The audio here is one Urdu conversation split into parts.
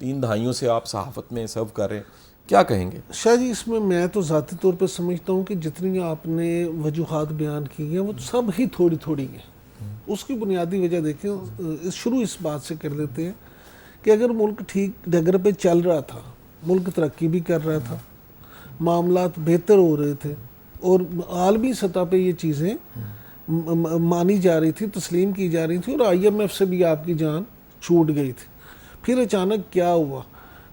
3 دہائیوں سے آپ صحافت میں سرو کر رہے ہیں, کیا کہیں گے؟ شاہ جی اس میں تو ذاتی طور پہ سمجھتا ہوں کہ جتنی آپ نے وجوہات بیان کی ہیں وہ سب ہی تھوڑی تھوڑی ہیں. اس کی بنیادی وجہ دیکھیں, شروع اس بات سے کر لیتے ہیں کہ اگر ملک ٹھیک ڈگر پہ چل رہا تھا, ملک ترقی بھی کر رہا تھا, معاملات بہتر ہو رہے تھے اور عالمی سطح پہ یہ چیزیں مانی جا رہی تھی, تسلیم کی جا رہی تھی, اور IMF سے بھی آپ کی جان چھوٹ گئی تھی. پھر اچانک کیا ہوا؟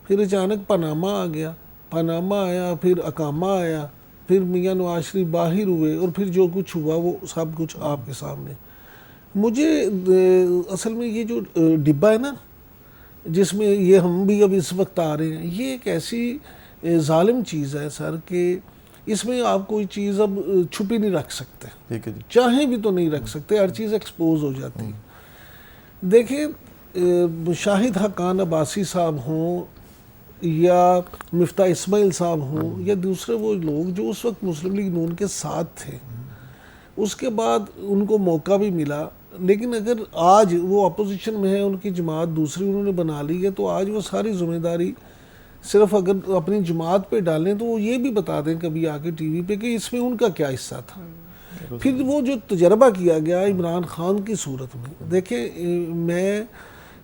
پھر اچانک پاناما آ گیا, پاناما آیا, پھر اقامہ آیا, پھر میاں نواز شریف باہر ہوئے, اور پھر جو کچھ ہوا وہ سب کچھ آپ کے سامنے. مجھے اصل میں یہ جو ڈبہ ہے نا جس میں یہ ہم بھی اب اس وقت آ رہے ہیں, یہ ایک ایسی ظالم چیز ہے سر کہ اس میں آپ کوئی چیز اب چھپی نہیں رکھ سکتے, ٹھیک ہے جی, چاہیں بھی تو نہیں رکھ سکتے, ہر چیز ایکسپوز ہو جاتی ہے. دیکھیں شاہد حقان عباسی صاحب ہوں یا مفتاح اسماعیل صاحب ہوں یا دوسرے وہ لوگ جو اس وقت مسلم لیگ نون کے ساتھ تھے, اس کے بعد ان کو موقع بھی ملا, لیکن اگر آج وہ اپوزیشن میں ہے, ان کی جماعت دوسری انہوں نے بنا لی ہے, تو آج وہ ساری ذمہ داری صرف اگر اپنی جماعت پہ ڈالیں تو وہ یہ بھی بتا دیں کبھی آ کے ٹی وی پہ کہ اس میں ان کا کیا حصہ تھا. پھر وہ جو تجربہ کیا گیا عمران خان کی صورت میں, دیکھیں میں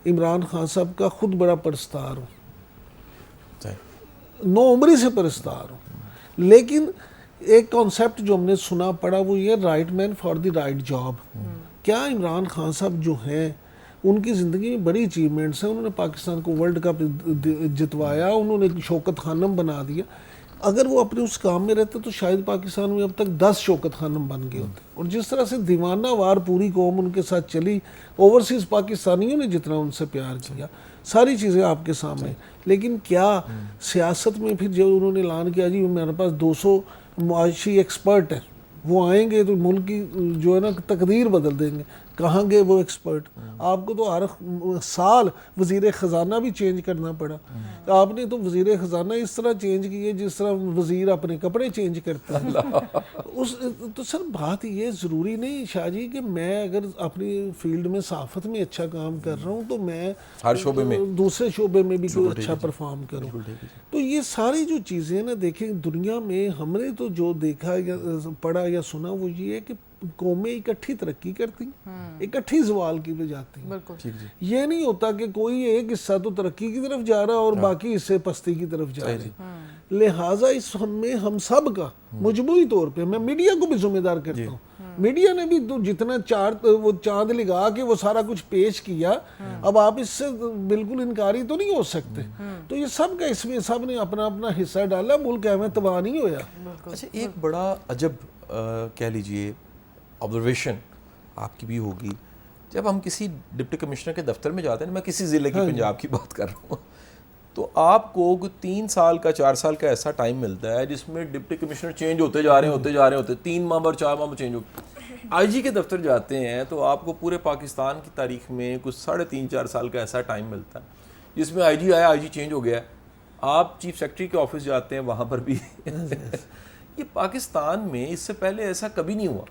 عمران خان صاحب کا خود بڑا پرستار ہوں, نو عمری سے پرستار ہوں, لیکن ایک کانسیپٹ جو ہم نے سنا پڑا وہ یہ right man for the right job. کیا عمران خان صاحب جو ہیں ان کی زندگی میں بڑی اچیومنٹس ہیں, انہوں نے پاکستان کو ورلڈ کپ جتوایا, انہوں نے شوکت خانم بنا دیا. اگر وہ اپنے اس کام میں رہتے تو شاید پاکستان میں اب تک 10 شوکت خانم بن گئے ہوتے. اور جس طرح سے دیوانہ وار پوری قوم ان کے ساتھ چلی, اوورسیز پاکستانیوں نے جتنا ان سے پیار کیا, ساری چیزیں آپ کے سامنے. لیکن کیا سیاست میں پھر جو انہوں نے اعلان کیا جی میرے پاس 200 معاشی ایکسپرٹ ہیں, وہ آئیں گے تو ملک کی جو ہے نا تقدیر بدل دیں گے, کہاں گئے وہ ایکسپرٹ؟ آپ کو تو ہر سال وزیر خزانہ بھی چینج کرنا پڑا. آپ نے تو وزیر خزانہ اس طرح چینج کیے جس طرح وزیر اپنے کپڑے چینج کرتا ہے. تو سر بات یہ ضروری نہیں شاہ جی کہ میں اگر اپنی فیلڈ میں صحافت میں اچھا کام کر رہا ہوں تو میں ہر شعبے میں دوسرے شعبے میں بھی کوئی اچھا پرفارم کروں. تو یہ ساری جو چیزیں نا دیکھیں دنیا میں ہم نے تو جو دیکھا یا پڑھا یا سنا وہ یہ ہے کہ قومیں اکٹھی ترقی کرتی ہیں, اکٹھی زوال کی بھی جاتی ہیں. یہ نہیں ہوتا کہ کوئی ایک حصہ تو ترقی کی طرف جا رہا اور باقی حصے پستی کی طرف جا رہے ہیں. لہٰذا اس میں ہم سب کا مجموعی طور پہ, میں میڈیا کو بھی ذمہ دار کرتا ہوں, میڈیا نے بھی جتنا وہ چاند لگا کے وہ سارا کچھ پیش کیا, اب آپ اس سے بالکل انکاری تو نہیں ہو سکتے. تو یہ سب کا اس میں سب نے اپنا اپنا حصہ ڈالا, ملک ہمیں تباہ نہیں ہویا. اچھا ایک بڑا عجب کہہ لیجئے آبزرویشن آپ کی بھی ہوگی, جب ہم کسی ڈپٹی کمشنر کے دفتر میں جاتے ہیں, میں کسی ضلع کی پنجاب کی بات کر رہا ہوں, تو آپ کو 3 سال کا 4 سال کا ایسا ٹائم ملتا ہے جس میں ڈپٹی کمشنر چینج ہوتے جا رہے ہوتے 3 ماہ اور 4 ماہ میں چینج ہوتے. IG کے دفتر جاتے ہیں تو آپ کو پورے پاکستان کی تاریخ میں کچھ 3.5-4 سال کا ایسا ٹائم ملتا ہے جس میں IG آیا, IG چینج ہو گیا. آپ چیف سیکرٹری کے آفس جاتے ہیں, وہاں پر بھی یہ پاکستان میں اس سے پہلے ایسا کبھی نہیں ہوا.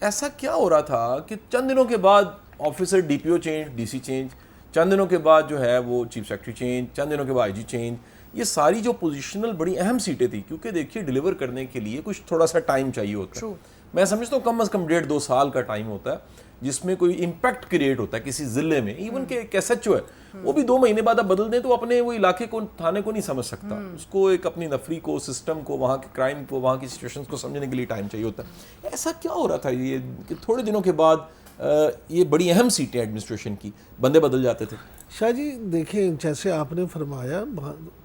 ایسا کیا ہو رہا تھا کہ چند دنوں کے بعد officer DPO change, DC change, چند دنوں کے بعد جو ہے وہ چیف سیکرٹری چینج, چند دنوں کے بعد IG چینج. یہ ساری جو پوزیشنل بڑی اہم سیٹیں تھیں, کیونکہ دیکھیے ڈیلیور کرنے کے لیے کچھ تھوڑا سا ٹائم چاہیے ہوتا ہے. میں سمجھتا ہوں کم از کم 1.5-2 سال کا ٹائم ہوتا ہے جس میں کوئی امپیکٹ کریٹ ہوتا ہے کسی ضلع میں. ایون کہ ایک SHO ہے وہ بھی 2 مہینے بعد آپ بدل دیں تو اپنے وہ علاقے کو, تھانے کو نہیں سمجھ سکتا, اس کو ایک اپنی نفری کو, سسٹم کو, وہاں کے کرائم کو, وہاں کی سچویشنز کو سمجھنے کے لیے ٹائم چاہیے ہوتا ہے. ایسا کیا ہو رہا تھا یہ کہ تھوڑے دنوں کے بعد یہ بڑی اہم سیٹیں ایڈمنسٹریشن کی بندے بدل جاتے تھے؟ شاہ جی دیکھیں جیسے آپ نے فرمایا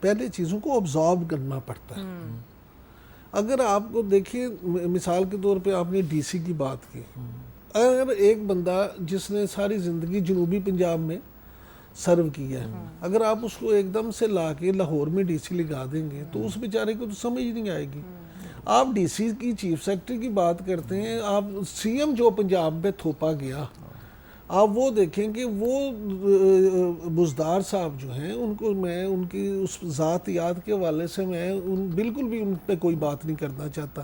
پہلے چیزوں کو ابزارب کرنا پڑتا ہے. اگر آپ کو دیکھیں مثال کے طور پہ آپ نے DC کی بات کی, اگر ایک بندہ جس نے ساری زندگی جنوبی پنجاب میں سرو کیا ہے, اگر آپ اس کو ایک دم سے لا کے لاہور میں DC لگا دیں گے تو اس بیچارے کو تو سمجھ نہیں آئے گی. آپ DC کی چیف سیکرٹری کی بات کرتے ہیں, آپ CM جو پنجاب میں تھوپا گیا, آپ وہ دیکھیں کہ وہ بزدار صاحب جو ہیں ان کو میں ان کی اس ذاتیات کے حوالے سے میں بالکل بھی ان پہ کوئی بات نہیں کرنا چاہتا,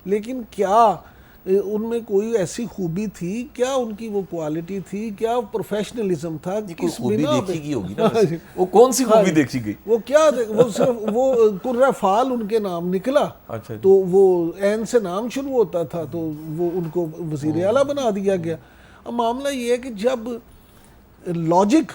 لیکن کیا ان میں کوئی ایسی خوبی تھی کیا, ان کی وہ کوالٹی تھی کیا, پروفیشنلزم تھا, کوئی خوبی دیکھی گئی ہوگی نا, وہ کون سی خوبی دیکھی گئی, وہ کیا, وہ صرف وہ قرہ فعال ان کے نام نکلا, تو وہ عین سے نام شروع ہوتا تھا, تو وہ ان کو وزیر اعلیٰ بنا دیا گیا. اب معاملہ یہ ہے کہ جب لاجک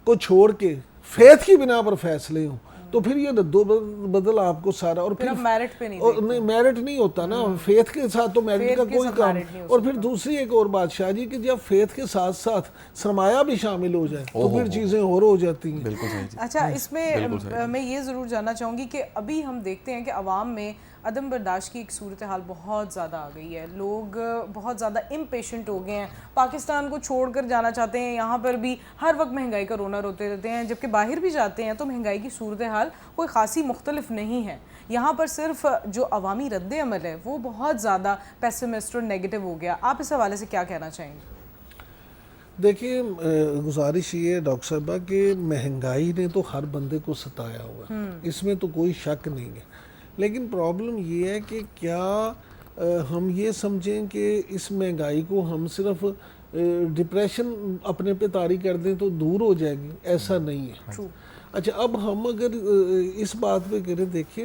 کو چھوڑ کے فیتھ کی بنا پر فیصلے ہوں تو پھر یہ رد و بدل آپ کو سارا, اور پھر میرٹ پہ نہیں, میرٹ نہیں ہوتا نا, فیتھ کے ساتھ تو میرٹ کا کوئی کام. اور پھر دوسری ایک اور بات شاہ جی کہ جب فیتھ کے ساتھ ساتھ سرمایہ بھی شامل ہو جائے تو پھر چیزیں اور ہو جاتی ہیں. بالکل صحیح. اچھا, اس میں میں یہ ضرور جاننا چاہوں گی کہ ابھی ہم دیکھتے ہیں کہ عوام میں عدم برداشت کی ایک صورتحال بہت زیادہ آ گئی ہے, لوگ بہت زیادہ امپیشنٹ ہو گئے ہیں, پاکستان کو چھوڑ کر جانا چاہتے ہیں, یہاں پر بھی ہر وقت مہنگائی کا رونا روتے رہتے ہیں, جبکہ باہر بھی جاتے ہیں تو مہنگائی کی صورتحال کوئی خاصی مختلف نہیں ہے. یہاں پر صرف جو عوامی رد عمل ہے وہ بہت زیادہ پیسمسٹ اور نیگیٹو ہو گیا. آپ اس حوالے سے کیا کہنا چاہیں گے؟ دیکھیے گزارش یہ ہے ڈاکٹر صاحبہ کہ مہنگائی نے تو ہر بندے کو ستایا ہوا ہے, اس میں تو کوئی شک نہیں ہے, لیکن پرابلم یہ ہے کہ کیا ہم یہ سمجھیں کہ اس مہنگائی کو ہم صرف ڈپریشن اپنے پہ طاری کر دیں تو دور ہو جائے گی, ایسا نہیں ہے. اچھا, اب ہم اگر اس بات پہ کریں, دیکھیں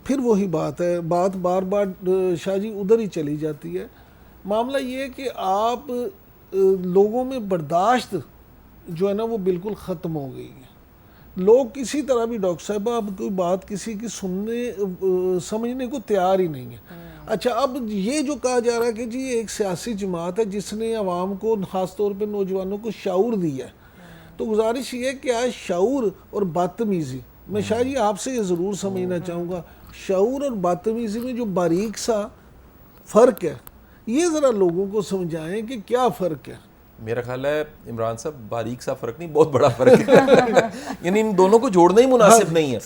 پھر وہی بات ہے, بات بار بار شاہ جی ادھر ہی چلی جاتی ہے. معاملہ یہ ہے کہ آپ لوگوں میں برداشت جو ہے نا وہ بالکل ختم ہو گئی ہے. لوگ کسی طرح بھی ڈاکٹر صاحبہ اب کوئی بات کسی کی سننے سمجھنے کو تیار ہی نہیں ہے. اچھا, اب یہ جو کہا جا رہا ہے کہ جی ایک سیاسی جماعت ہے جس نے عوام کو خاص طور پہ نوجوانوں کو شعور دیا ہے, تو گزارش یہ ہے کہ آج شعور اور بدتمیزی, میں شاید جی آپ سے یہ ضرور سمجھنا چاہوں گا, شعور اور بدتمیزی میں جو باریک سا فرق ہے یہ ذرا لوگوں کو سمجھائیں کہ کیا فرق ہے. میرا خیال ہے عمران صاحب باریک سا فرق نہیں, بہت بڑا فرق ہے. یعنی ان دونوں کو جوڑنا ہی مناسب نہیں ہے.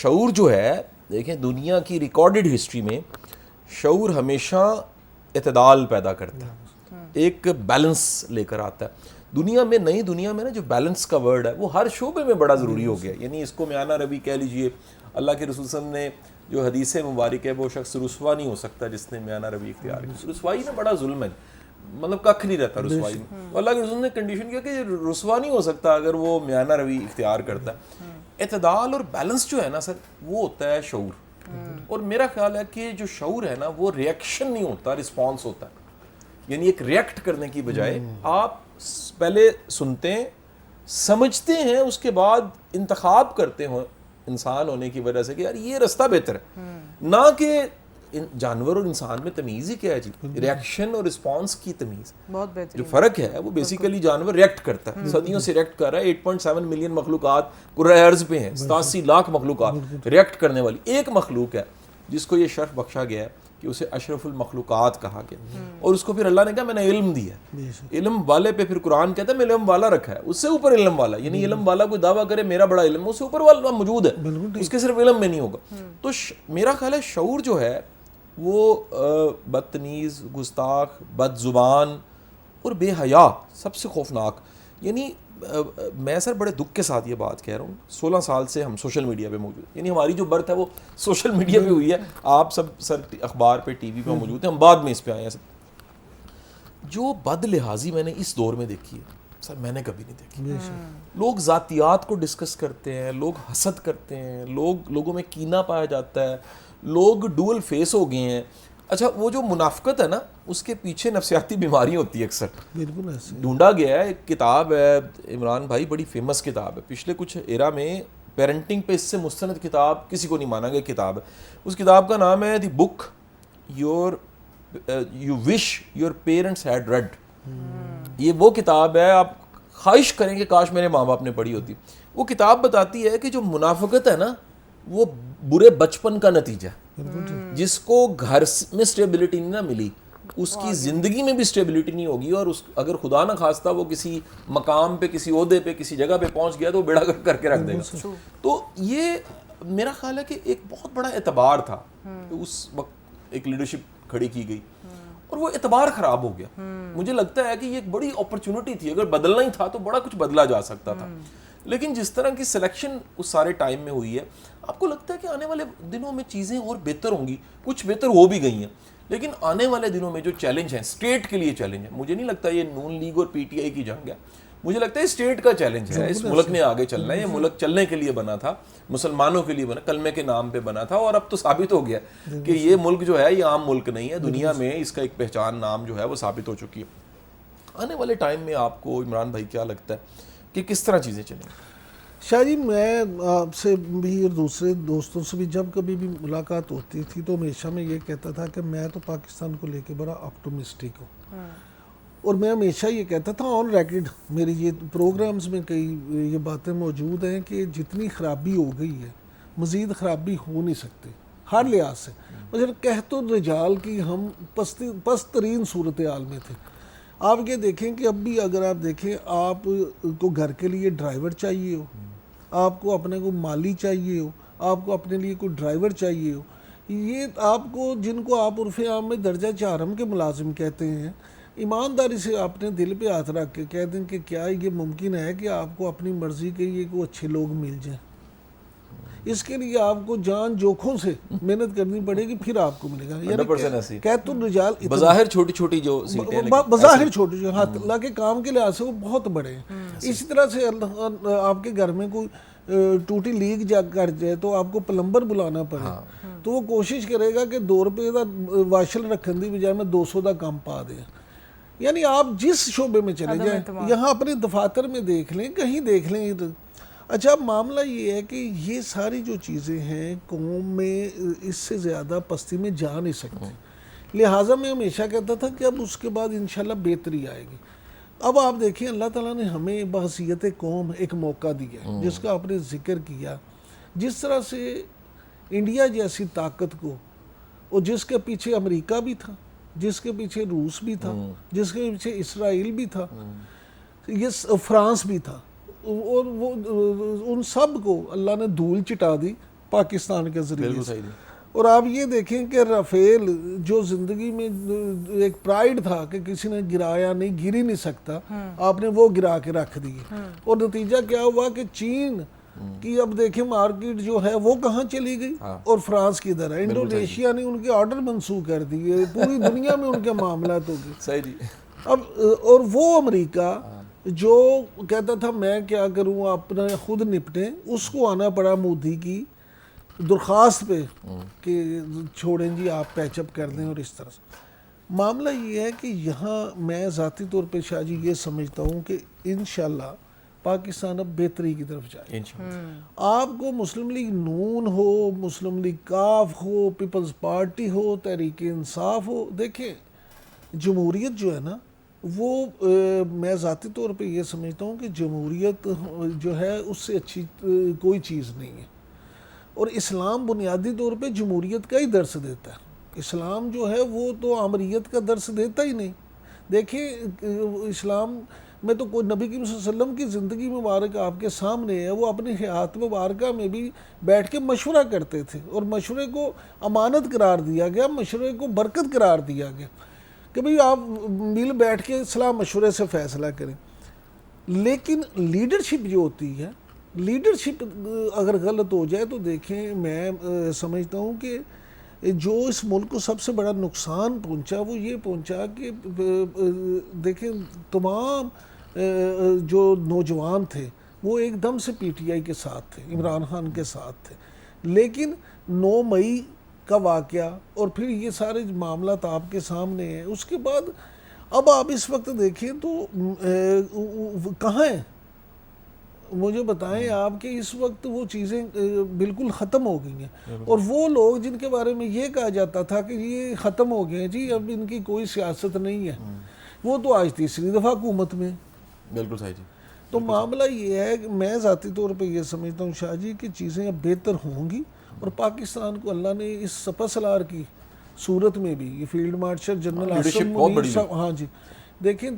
شعور جو ہے, دیکھیں دنیا کی ریکارڈڈ ہسٹری میں شعور ہمیشہ اعتدال پیدا کرتا ہے, ایک بیلنس لے کر آتا ہے. دنیا میں, نئی دنیا میں نا جو بیلنس کا ورڈ ہے وہ ہر شعبے میں بڑا ضروری ہو گیا. یعنی اس کو میانہ روی کہہ لیجئے, اللہ کے رسول صلی اللہ علیہ وسلم نے جو حدیث مبارک ہے, وہ شخص رسوا نہیں ہو سکتا جس نے میانہ روی اختیار کی. رسوائی نا بڑا ظلم ہے, مطلب ککھ نہیں رہتا رسوائی میں. اللہ کے رسول نے کنڈیشن کیا کہ رسوا نہیں ہو سکتا اگر وہ میانہ روی اختیار کرتا ہے. اعتدال اور بیلنس جو ہے نا سر, وہ ہوتا ہے شعور. اور میرا خیال ہے کہ جو شعور ہے نا وہ ریئیکشن نہیں ہوتا, رسپانس ہوتا ہے. یعنی ایک ریئیکٹ کرنے کی بجائے آپ پہلے سنتے ہیں, سمجھتے ہیں, اس کے بعد انتخاب کرتے ہیں انسان ہونے کی وجہ سے کہ یار یہ رستہ بہتر ہے, نہ کہ جانور اور انسان میں تمیز ہی کیا ہے جی, ریئیکشن اور رسپانس کی تمیز. بہت بہتر جو فرق ہے وہ بیسیکلی جانور ریئیکٹ کرتا ہے, صدیوں سے ریئیکٹ کر رہا ہے. 8.7 ملین مخلوقات کرۂ ارض پہ ہیں, 87 لاکھ مخلوقات ریئیکٹ کرنے والی. ایک مخلوق ہے جس کو یہ شرف بخشا گیا ہے کہ اسے اشرف المخلوقات کہا گیا, اور اس کو پھر اللہ نے کہا میں نے علم دیا. علم والے پہ پھر قرآن کہتا ہے میں علم والا رکھا ہے, اس سے اوپر علم والا. یعنی علم والا کوئی دعویٰ کرے میرا بڑا علم ہے, اس سے اوپر والا موجود ہے, اس کے صرف علم میں نہیں ہوگا. تو میرا خیال ہے شعور جو ہے وہ بدتمیز, گستاخ, بد زبان اور بے حیا سب سے خوفناک. یعنی میں سر بڑے دکھ کے ساتھ یہ بات کہہ رہا ہوں, 16 سال سے ہم سوشل میڈیا پہ موجود, یعنی ہماری جو برتھ ہے وہ سوشل میڈیا پہ ہوئی ہے. آپ سب سر اخبار پہ, ٹی وی پہ موجود ہیں, ہم بعد میں اس پہ آئے ہیں. جو بد لحاظی میں نے اس دور میں دیکھی ہے سر, میں نے کبھی نہیں دیکھی. لوگ ذاتیات کو ڈسکس کرتے ہیں, لوگ حسد کرتے ہیں, لوگوں میں کینہ پایا جاتا ہے, لوگ ڈوئل فیس ہو گئے ہیں. اچھا, وہ جو منافقت ہے نا اس کے پیچھے نفسیاتی بیماری ہوتی ہے اکثر. بالکل ایسے ڈھونڈا گیا ہے. ایک کتاب ہے عمران بھائی, بڑی فیمس کتاب ہے, پچھلے کچھ ایرا میں پیرنٹنگ پہ اس سے مستند کتاب کسی کو نہیں مانا گیا کتاب ہے. اس کتاب کا نام ہے the book you wish your parents had read. یہ وہ کتاب ہے, آپ خواہش کریں کہ کاش میرے ماں باپ نے پڑھی ہوتی. وہ کتاب بتاتی ہے کہ جو منافقت ہے نا وہ برے بچپن کا نتیجہ ہے. جس کو گھر میں سٹیبلٹی نہیں نہ ملی, اس کی زندگی میں بھی سٹیبلٹی نہیں ہوگی, اور اگر خدا نہ خواستہ وہ کسی مقام پہ, کسی عہدے پہ, کسی جگہ پہ پہنچ گیا تو وہ بیڑا کر کے رکھ دے گا. تو یہ میرا خیال ہے کہ ایک بہت بڑا اعتبار تھا, اس وقت ایک لیڈرشپ کھڑی کی گئی اور وہ اعتبار خراب ہو گیا. مجھے لگتا ہے کہ یہ ایک بڑی اپرچونٹی تھی, اگر بدلنا ہی تھا تو بڑا کچھ بدلا جا سکتا تھا. لیکن جس طرح کی سلیکشن اس سارے ٹائم میں ہوئی ہے, آپ کو لگتا ہے کہ آنے والے دنوں میں چیزیں اور بہتر ہوں گی. کچھ بہتر ہو بھی گئی ہیں, لیکن آنے والے دنوں میں جو چیلنج ہیں اسٹیٹ کے لیے چیلنج ہے, مجھے نہیں لگتا یہ نون لیگ اور پی ٹی آئی کی جنگ ہے, مجھے لگتا ہے اسٹیٹ کا چیلنج ہے. اس ملک نے آگے چلنا ہے, یہ ملک چلنے کے لیے بنا تھا, مسلمانوں کے لیے بنا, کلمے کے نام پہ بنا تھا, اور اب تو ثابت ہو گیا کہ یہ ملک جو ہے یہ عام ملک نہیں ہے, دنیا میں اس کا ایک پہچان نام جو ہے وہ ثابت ہو چکی ہے. آنے والے ٹائم میں آپ کو عمران بھائی کیا لگتا ہے کہ کس طرح چیزیں چلیں گی؟ شاہ جی میں آپ سے بھی اور دوسرے دوستوں سے بھی جب کبھی بھی ملاقات ہوتی تھی تو ہمیشہ میں یہ کہتا تھا کہ میں تو پاکستان کو لے کے بڑا آپٹومسٹک ہوں, اور میں ہمیشہ یہ کہتا تھا آن ریکارڈ میری یہ پروگرامز میں کئی یہ باتیں موجود ہیں کہ جتنی خرابی ہو گئی ہے مزید خرابی ہو نہیں سکتی ہر لحاظ سے. مگر کہت الرجال کی ہم پست ترین صورتحال میں تھے. آپ یہ دیکھیں کہ اب بھی اگر آپ دیکھیں, آپ کو گھر کے لیے ڈرائیور چاہیے ہو, آپ کو اپنے کو مالی چاہیے ہو, آپ کو اپنے لیے کوئی ڈرائیور چاہیے ہو, یہ آپ کو جن کو آپ عرف عام میں درجہ چہارم کے ملازم کہتے ہیں, ایمانداری سے اپنے دل پہ ہاتھ رکھ کے کہہ دیں کہ کیا یہ ممکن ہے کہ آپ کو اپنی مرضی کے یہ کوئی اچھے لوگ مل جائیں؟ اس کے لیے آپ کو جان جوکھوں سے محنت کرنی پڑے گی, پھر آپ کو ملے گا. یعنی کہت الرجال بظاہر چھوٹی چھوٹی جو بظاہر چھوٹی جو ہاتھ اللہ کے کام کے لحاظ سے وہ بہت بڑے ہیں. اسی طرح سے آپ کے گھر میں کوئی ٹوٹی لیک جا کر جائے تو آپ کو پلمبر بلانا پڑے, تو وہ کوشش کرے گا کہ 2 روپے کا واشل رکھن دی بجائے میں 200 کا کم پا دیں. یعنی آپ جس شعبے میں چلے جائیں, یہاں اپنے دفاتر میں دیکھ لیں, کہیں دیکھ لیں. اچھا معاملہ یہ ہے کہ یہ ساری جو چیزیں ہیں قوم میں اس سے زیادہ پستی میں جا نہیں سکتے, لہٰذا میں ہمیشہ کہتا تھا کہ اب اس کے بعد انشاءاللہ بہتری آئے گی. اب آپ دیکھیں اللہ تعالیٰ نے ہمیں بحیثیت قوم ایک موقع دیا جس کا آپ نے ذکر کیا, جس طرح سے انڈیا جیسی طاقت کو, اور جس کے پیچھے امریکہ بھی تھا, جس کے پیچھے روس بھی تھا, جس کے پیچھے اسرائیل بھی تھا, یہ فرانس بھی تھا, اور وہ ان سب کو اللہ نے دھول چٹا دی پاکستان کے ذریعے سے. اور آپ یہ دیکھیں کہ رافیل جو زندگی میں ایک پرائیڈ تھا کہ کسی نے گرایا نہیں, گر ہی نہیں سکتا, آپ نے وہ گرا کے رکھ دی. اور نتیجہ کیا ہوا کہ چین کی اب دیکھیں مارکیٹ جو ہے وہ کہاں چلی گئی, اور فرانس کی ادھر ہے. انڈونیشیا نے ان کے آرڈر منسوخ کر دیے, پوری دنیا میں ان کے معاملات ہو گئے. اب اور وہ امریکہ جو کہتا تھا میں کیا کروں, اپنا خود نپٹیں, اس کو آنا پڑا مودی کی درخواست پہ کہ چھوڑیں جی آپ پیچ اپ کر دیں. اور اس طرح سے معاملہ یہ ہے کہ یہاں میں ذاتی طور پہ شاہ جی یہ سمجھتا ہوں کہ انشاءاللہ پاکستان اب بہتری کی طرف جائے. آپ کو مسلم لیگ نون ہو, مسلم لیگ کاف ہو, پیپلز پارٹی ہو, تحریک انصاف ہو, دیکھیں جمہوریت جو ہے نا وہ میں ذاتی طور پہ یہ سمجھتا ہوں کہ جمہوریت جو ہے اس سے اچھی کوئی چیز نہیں ہے. اور اسلام بنیادی طور پہ جمہوریت کا ہی درس دیتا ہے. اسلام جو ہے وہ تو آمریت کا درس دیتا ہی نہیں. دیکھیں اسلام میں تو کوئی نبی کریم صلی اللہ علیہ وسلم کی زندگی مبارک آپ کے سامنے ہے, وہ اپنی حیات مبارکہ میں بھی بیٹھ کے مشورہ کرتے تھے, اور مشورے کو امانت قرار دیا گیا, مشورے کو برکت قرار دیا گیا کہ بھئی آپ مل بیٹھ کے صلاح مشورے سے فیصلہ کریں. لیکن لیڈرشپ جو ہوتی ہے, لیڈرشپ اگر غلط ہو جائے تو دیکھیں میں سمجھتا ہوں کہ جو اس ملک کو سب سے بڑا نقصان پہنچا وہ یہ پہنچا کہ دیکھیں تمام جو نوجوان تھے وہ ایک دم سے پی ٹی آئی کے ساتھ تھے, عمران خان کے ساتھ تھے. لیکن 9 مئی کا واقعہ اور پھر یہ سارے معاملات آپ کے سامنے ہیں, اس کے بعد اب آپ اس وقت دیکھیں تو کہاں ہیں مجھے بتائیں آپ کہ اس وقت وہ چیزیں بالکل ختم ہو گئی ہیں. اور وہ لوگ جن کے بارے میں یہ کہا جاتا تھا کہ یہ ختم ہو گئے ہیں جی, اب ان کی کوئی سیاست نہیں ہے, وہ تو آج تیسری دفعہ حکومت میں. بالکل صحیح جی. تو معاملہ یہ ہے کہ میں ذاتی طور پہ یہ سمجھتا ہوں شاہ جی کہ چیزیں اب بہتر ہوں گی, اور پاکستان کو اللہ نے اس سپہ سالار کی صورت میں بھی یہ field marshal general Asim Munir صاحب, ہاں جی دیکھیں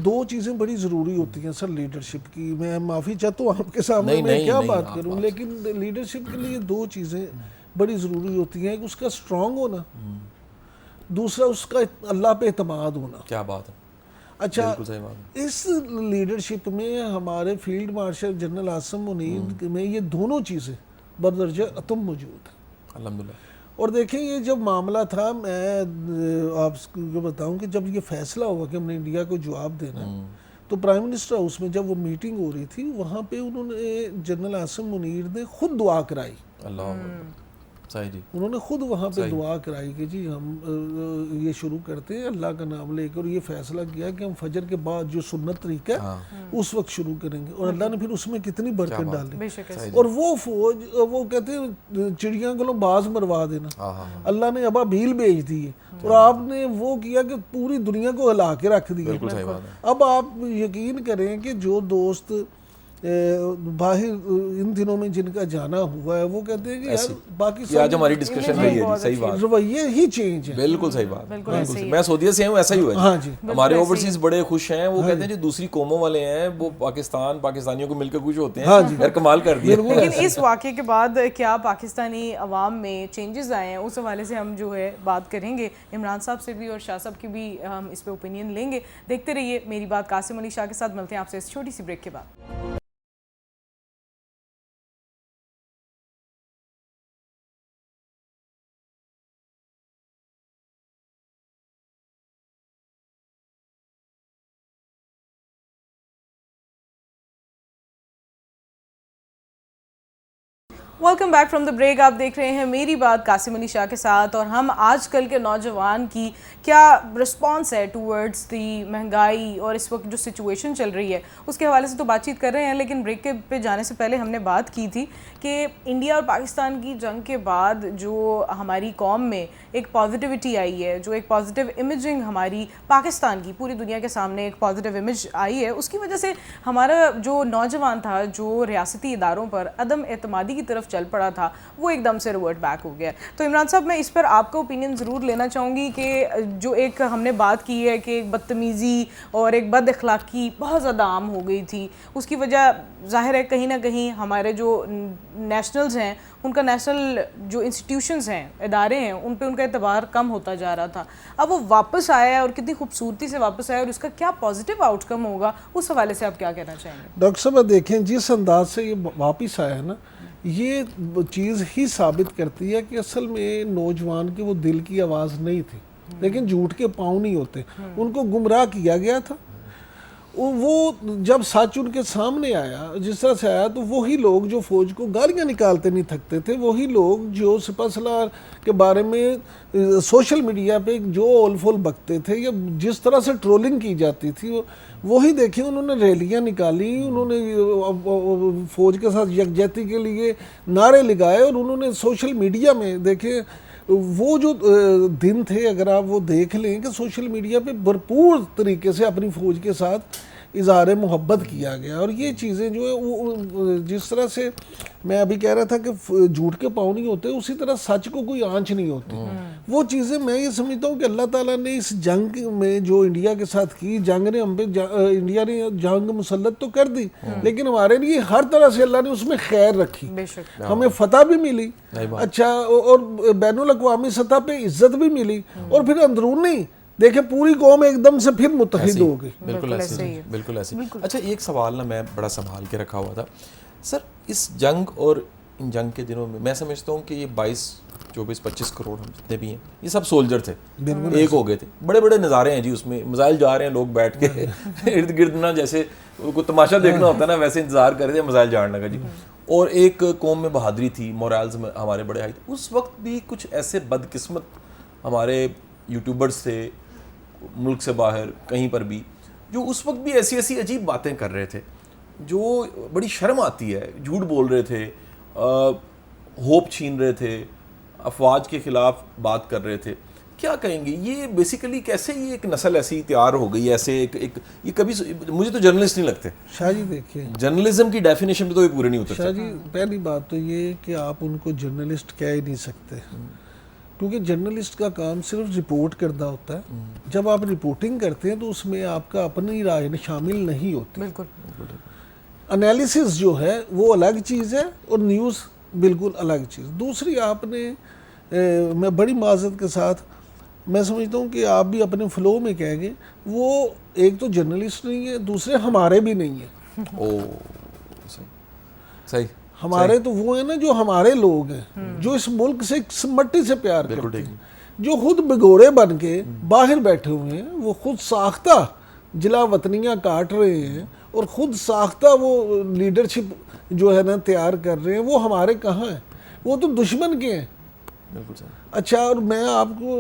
2 چیزیں بڑی ضروری ہوتی ہیں سر لیڈرشپ کی. میں معافی چاہتا ہوں آپ کے سامنے میں کیا بات کروں, لیکن لیڈرشپ کے لیے 2 چیزیں بڑی ضروری ہوتی ہیں. اس کا سٹرونگ ہونا, دوسرا اس کا اللہ پہ اعتماد ہونا. کیا بات ہے. اچھا اس لیڈرشپ میں ہمارے field marshal general Asim Munir میں یہ دونوں چیزیں بردرجہ اتم موجود ہیں الحمدللہ. اور دیکھیں یہ جب معاملہ تھا، میں آپ کو بتاؤں کہ جب یہ فیصلہ ہوا کہ ہم نے انڈیا کو جواب دینا ہے، تو پرائم منسٹر ہاؤس میں جب وہ میٹنگ ہو رہی تھی، وہاں پہ انہوں نے جنرل عاصم منیر نے خود دعا کرائی. اللہ صحیح جی، انہوں نے خود وہاں پہ دعا کرائی کہ جی ہم یہ شروع کرتے ہیں اللہ کا نام لے کر، اور یہ فیصلہ کیا کہ ہم فجر کے بعد جو سنت طریقہ ہے اس وقت شروع کریں گے. اور اللہ نے پھر اس میں کتنی برکت ڈالی. اور وہ فوج، وہ کہتے ہیں چڑیاں کو باز مروا دینا، اللہ نے ابابیل بھیج دیے اور آپ نے وہ کیا کہ پوری دنیا کو ہلا کے رکھ دیا. اب آپ یقین کریں کہ جو دوست باہر ان دنوں میں جن کا جانا ہوا ہے، وہ کہتے ہیں کہ یار پاکستان آج ہماری ڈسکشن رہی ہے، صحیح بات، رویے ہی چینج ہے. بالکل صحیح بات. میں سعودیہ سے ہوں، ایسا ہی ہوا جی. ہمارے اوورسیز بڑے خوش ہیں، وہ کہتے ہیں جو دوسری قوموں والے ہیں وہ پاکستانیوں کو مل کے خوش ہوتے ہیں. یار کمال کر دیا. لیکن اس واقعے کے بعد کیا پاکستانی عوام میں چینجز آئے ہیں، اس حوالے سے ہم جو ہے بات کریں گے. عمران صاحب سے بھی اور شاہ صاحب کی بھی ہم اس پہ اوپینین لیں گے. دیکھتے رہیے میری بات قاسم علی شاہ کے ساتھ. ملتے ہیں آپ سے اس چھوٹی سی بریک کے بعد. Welcome back from the break. آپ دیکھ رہے ہیں میری بات قاسم علی شاہ کے ساتھ، اور ہم آج کل کے نوجوان کی کیا رسپانس ہے ٹورڈز دی مہنگائی اور اس وقت جو سچویشن چل رہی ہے اس کے حوالے سے تو بات چیت کر رہے ہیں. لیکن بریک پہ جانے سے پہلے ہم نے بات کی تھی کہ انڈیا اور پاکستان کی جنگ کے بعد جو ہماری قوم میں ایک پازیٹیوٹی آئی ہے، جو ایک پازیٹیو امیجنگ ہماری پاکستان کی پوری دنیا کے سامنے ایک پازیٹیو امیج آئی ہے، اس کی وجہ سے ہمارا جو نوجوان تھا جو ریاستی اداروں پر عدم اعتمادی کی طرف چل پڑا تھا، وہ ایک دم سے ریورٹ بیک ہو گیا. تو عمران صاحب، میں اس پر آپ کا اوپینین ضرور لینا چاہوں گی کہ جو ایک ہم نے بات کی ہے کہ ایک بدتمیزی اور ایک بد اخلاقی بہت زیادہ عام ہو گئی تھی، اس کی وجہ ظاہر ہے کہیں نہ کہیں ہمارے جو نیشنلز ہیں ان کا نیشنل جو انسٹیٹیوشنز ہیں، ادارے ہیں، ان پہ ان کا اعتبار کم ہوتا جا رہا تھا. اب وہ واپس آیا ہے اور کتنی خوبصورتی سے واپس آیا، اور اس کا کیا پازیٹیو آؤٹ کم ہوگا، اس حوالے سے آپ کیا کہنا چاہیں گے؟ ڈاکٹر صاحب دیکھیں جس انداز سے یہ واپس آیا ہے نا، یہ چیز ہی ثابت کرتی ہے کہ اصل میں نوجوان کی وہ دل کی آواز نہیں تھی، لیکن جھوٹ کے پاؤں نہیں ہوتے، ان کو گمراہ کیا گیا تھا. وہ جب سچ ان کے سامنے آیا جس طرح سے آیا، تو وہی لوگ جو فوج کو گالیاں نکالتے نہیں تھکتے تھے، وہی لوگ جو سپہ سالار کے بارے میں سوشل میڈیا پہ جو اول فول بکتے تھے یا جس طرح سے ٹرولنگ کی جاتی تھی، وہی دیکھیں انہوں نے ریلیاں نکالی، انہوں نے فوج کے ساتھ یکجہتی کے لیے نعرے لگائے، اور انہوں نے سوشل میڈیا میں دیکھیں وہ جو دن تھے، اگر آپ وہ دیکھ لیں کہ سوشل میڈیا پہ بھرپور طریقے سے اپنی فوج کے ساتھ اظہار محبت کیا گیا. اور یہ چیزیں جو ہے وہ جس طرح سے میں ابھی کہہ رہا تھا کہ جھوٹ کے پاؤں نہیں ہوتے، اسی طرح سچ کو کوئی آنچ نہیں ہوتی. وہ چیزیں میں یہ سمجھتا ہوں کہ اللہ تعالیٰ نے اس جنگ میں جو انڈیا کے ساتھ کی، جنگ نے ہم پہ انڈیا نے جنگ مسلط تو کر دی، لیکن ہمارے لیے ہر طرح سے اللہ نے اس میں خیر رکھی، ہمیں فتح بھی ملی، اچھا، اور بین الاقوامی سطح پہ عزت بھی ملی، اور پھر اندرونی دیکھیں پوری قوم ایک دم سے پھر متحد ہو گئی. بالکل ایسے، بالکل ایسے. اچھا، ایک سوال نا میں بڑا سنبھال کے رکھا ہوا تھا سر. اس جنگ اور ان جنگ کے دنوں میں سمجھتا ہوں کہ یہ 22 24 25 کروڑ ہم جتنے بھی ہیں یہ سب سولجر تھے، ایک ہو گئے تھے. بڑے بڑے نظارے ہیں جی اس میں، میزائل جا رہے ہیں، لوگ بیٹھ کے ارد گرد نا جیسے کوئی تماشا دیکھنا ہوتا ہے نا، ویسے انتظار کر رہے تھے میزائل جاڑنے کا جی. اور ایک قوم میں بہادری تھی، مورالز میں ہمارے بڑے ہائی تھے. اس وقت بھی کچھ ایسے بدقسمت ہمارے یوٹیوبرز تھے ملک سے باہر کہیں پر بھی، جو اس وقت بھی ایسی ایسی عجیب باتیں کر رہے تھے جو بڑی شرم آتی ہے. جھوٹ بول رہے تھے، ہوپ چھین رہے تھے، افواج کے خلاف بات کر رہے تھے. کیا کہیں گے یہ بیسیکلی کیسے یہ ایک نسل ایسی تیار ہو گئی ایسے ایک یہ کبھی مجھے تو جرنلسٹ نہیں لگتے. شاہ جی دیکھیے جرنلزم کی ڈیفینیشن میں تو یہ پورے نہیں ہوتے. شاہ جی پہلی بات تو یہ کہ آپ ان کو جرنلسٹ کہہ ہی نہیں سکتے، کیونکہ جرنلسٹ کا کام صرف رپورٹ کرنا ہوتا ہے. جب آپ رپورٹنگ کرتے ہیں تو اس میں آپ کا اپنی رائے شامل نہیں ہوتی. بالکل. انالیسس جو ہے وہ الگ چیز ہے اور نیوز بالکل الگ چیز. دوسری آپ نے میں بڑی معذرت کے ساتھ میں سمجھتا ہوں کہ آپ بھی اپنے فلو میں کہہ گے، وہ ایک تو جرنلسٹ نہیں ہے، دوسرے ہمارے بھی نہیں ہیں. او صحیح. ہمارے تو وہ ہیں نا جو ہمارے لوگ ہیں جو اس ملک سے اس مٹی سے پیار کرتے ہیں, جو خود بگوڑے بن کے باہر بیٹھے ہوئے ہیں, وہ خود ساختہ جلا وطنیاں کاٹ رہے ہیں اور خود ساختہ وہ لیڈرشپ جو ہے نا تیار کر رہے ہیں, وہ ہمارے کہاں ہیں, وہ تو دشمن کے ہیں. بالکل صحیح. اچھا, اور میں آپ کو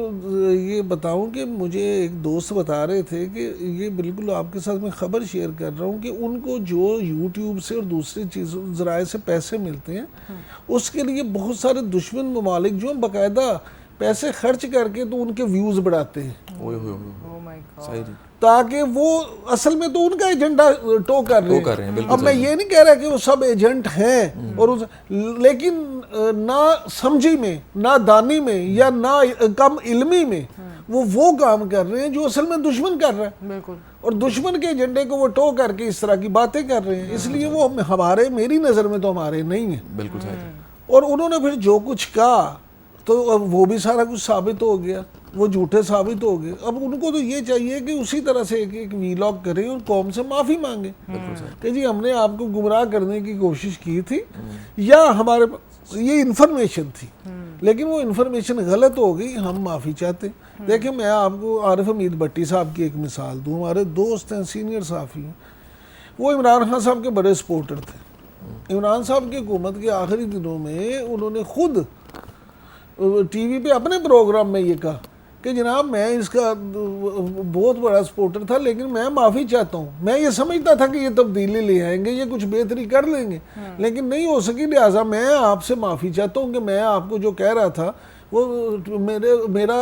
یہ بتاؤں کہ مجھے ایک دوست بتا رہے تھے کہ یہ بالکل آپ کے ساتھ میں خبر شیئر کر رہا ہوں کہ ان کو جو یوٹیوب سے اور دوسری چیزوں ذرائع سے پیسے ملتے ہیں اس کے لیے بہت سارے دشمن ممالک جو باقاعدہ پیسے خرچ کر کے تو ان کے ویوز بڑھاتے ہیں صحیح جی, تاکہ وہ اصل میں تو ان کا ایجنڈا ٹو کر رہے ہیں. اب میں یہ نہیں کہہ رہا کہ وہ سب ایجنٹ ہیں اور لیکن نہ سمجھی میں, نہ دانی میں, یا نہ کم علمی میں وہ کام کر رہے ہیں جو اصل میں دشمن کر رہا ہے. بالکل. اور دشمن کے ایجنڈے کو وہ ٹو کر کے اس طرح کی باتیں کر رہے ہیں, اس لیے وہ ہمارے, میری نظر میں تو ہمارے نہیں ہیں. بالکل صحیح. اور انہوں نے پھر جو کچھ کہا تو وہ بھی سارا کچھ ثابت ہو گیا, وہ جھوٹے ثابت ہو گئے. اب ان کو تو یہ چاہیے کہ اسی طرح سے ایک ویلاگ کریں اور قوم سے معافی مانگیں کہ جی ہم نے آپ کو گمراہ کرنے کی کوشش کی تھی, یا ہمارے پاس یہ انفارمیشن تھی لیکن وہ انفارمیشن غلط ہو گئی, ہم معافی چاہتے. دیکھیں میں آپ کو عارف حمید بھٹی صاحب کی ایک مثال دوں, ہمارے دوست ہیں, سینئر صحافی ہیں, وہ عمران خان صاحب کے بڑے سپورٹر تھے. عمران صاحب کی حکومت کے آخری دنوں میں انہوں نے خود ٹی وی پہ اپنے پروگرام میں یہ کہا کہ جناب میں اس کا بہت بڑا سپورٹر تھا لیکن میں معافی چاہتا ہوں. میں یہ سمجھتا تھا کہ یہ تبدیلی لے آئیں گے, یہ کچھ بہتری کر لیں گے, لیکن نہیں ہو سکی, لہٰذا میں آپ سے معافی چاہتا ہوں کہ میں آپ کو جو کہہ رہا تھا وہ میرا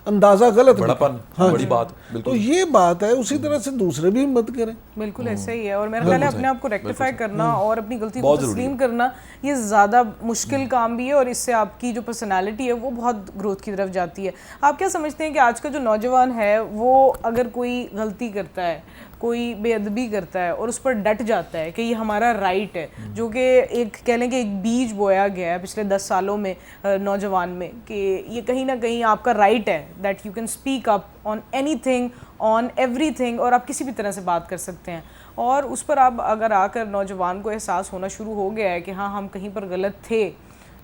اندازہ غلط بڑا پن, بڑی بات. تو یہ بات ہے, اسی طرح سے دوسرے بھی ہمت کریں. بالکل ایسا ہی ہے, اور میرا خیال ہے اپنے آپ کو ریکٹیفائی کرنا اور اپنی غلطی کو تسلیم کرنا یہ زیادہ مشکل کام بھی ہے, اور اس سے آپ کی جو پرسنالٹی ہے وہ بہت گروتھ کی طرف جاتی ہے. آپ کیا سمجھتے ہیں کہ آج کا جو نوجوان ہے وہ اگر کوئی غلطی کرتا ہے, کوئی بے ادبی کرتا ہے اور اس پر ڈٹ جاتا ہے کہ یہ ہمارا رائٹ ہے, جو کہ ایک کہہ لیں کہ ایک بیج بویا گیا ہے پچھلے 10 سالوں میں نوجوان میں کہ یہ کہیں نہ کہیں آپ کا رائٹ ہے, that you can speak up on any thing, on every thing, اور آپ کسی بھی طرح سے بات کر سکتے ہیں, اور اس پر آپ اگر آ کر نوجوان کو احساس ہونا شروع ہو گیا ہے کہ ہاں ہم کہیں پر غلط تھے,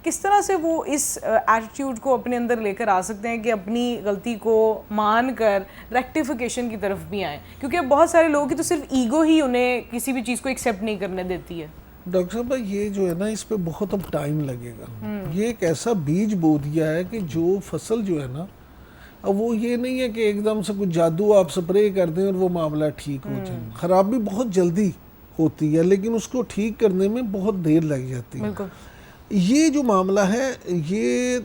کس طرح سے وہ اس ایٹیٹیوڈ کو اپنے اندر لے کر آ سکتے ہیں کہ اپنی غلطی کو مان کر ریکٹیفیکیشن کی طرف بھی آئیں, کیونکہ بہت سارے لوگوں کی تو صرف ایگو ہی انہیں کسی بھی چیز کو ایکسیپٹ نہیں کرنے دیتی ہے. ڈاکٹر صاحب یہ جو ہے نا اس پہ بہت اب ٹائم لگے گا. یہ ایک ایسا بیج بو دیا ہے کہ جو فصل جو ہے نا, اب وہ یہ نہیں ہے کہ ایک دم سے کچھ جادو آپ سپرے کر دیں اور وہ معاملہ ٹھیک ہو جائے. خرابی بہت جلدی ہوتی ہے لیکن اس کو ٹھیک کرنے میں بہت دیر لگ جاتی ہے. بالکل. یہ جو معاملہ ہے, یہ